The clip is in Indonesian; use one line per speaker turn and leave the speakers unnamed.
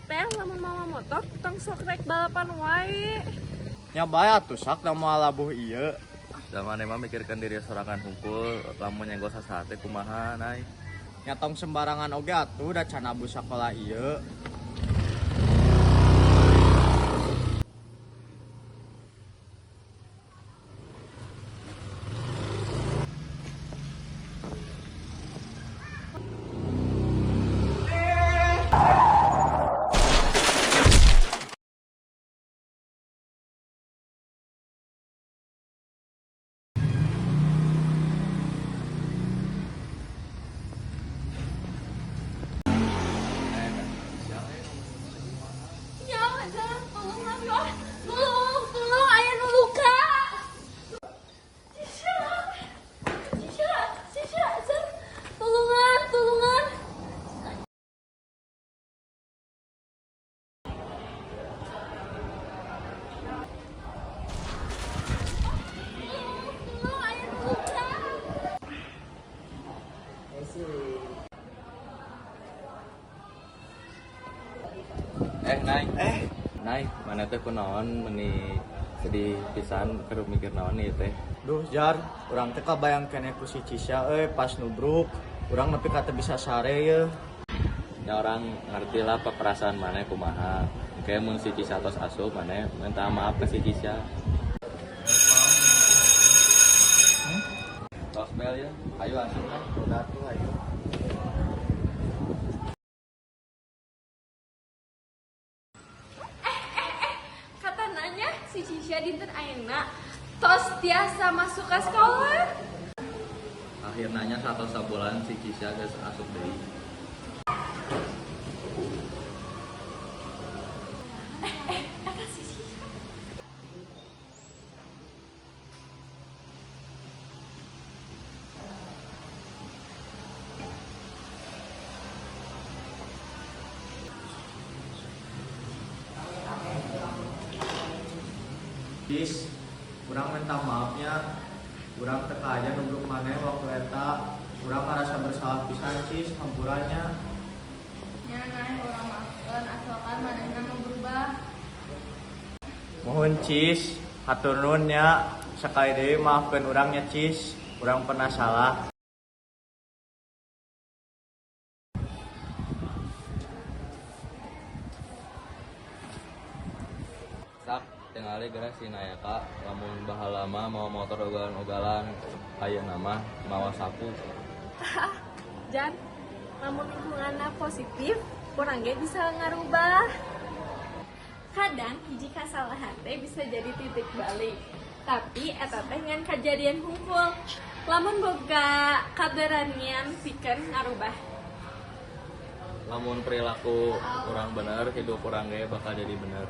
teh lamun mawa motor tong sok rek balapan wae.
Nya bae atuh sak da moal labuh ieu.
Zaman emang mikirkan diri sorangan hungkul lamun nyenggol sasate kumaha nai.
Nya tong sembarangan oge atuh da can abu sakola ieu.
Nyawa jangan tolong ya. Tolong aya nu luka. Cisha, Sir. Tolongan. Tolong aya nu luka.
Nai, mana teh kunaon meuni sedih pisan keur mikir naon ieu teh.
Duh Jar, urang teh kabayang keneh ku si Cisha pas nubruk. Urang nepi ka teu bisa sare ye.
Ya orang ngerti lah perasaan mana kumaha. Kayak mun si Cisha tos asup mana minta maaf ke si Cisha. Tos bel ya, ayo asup lah.
Udah tuh ayo.
Kata nanya si Cisha dinten ayeuna tos tiasa masuk ke sekolah.
Akhirnya satu sabulan si Cisha geus asup deui.
Kata si Cisha.
Cis, urang minta maafnya. Urang teu aja nubruk maneh waktu eta. Urang ngarasa bersalah pisan Cis, hampurannya.
Ya nah orang maafkan asalkan manehna mau berubah.
Mohon Cis, hatur nuhun nya. Sekali deui maafkeun urangnya Cis. Urang pernah salah.
Sak tinggali geura si Nayaka lamun bahala mah mau motor ugalan-ugalan ayeuna mah mawa sapu.
Jan, namun lingkunganna positif, orang ge bisa ngarubah. Kadang hiji kasalahan teh bisa jadi titik balik. Tapi eta teh ngan kajadian hungkul. Lamun boga kaberanian pikeun ngarubah.
Lamun perilaku kurang bener, hidup urang ge bakal jadi bener.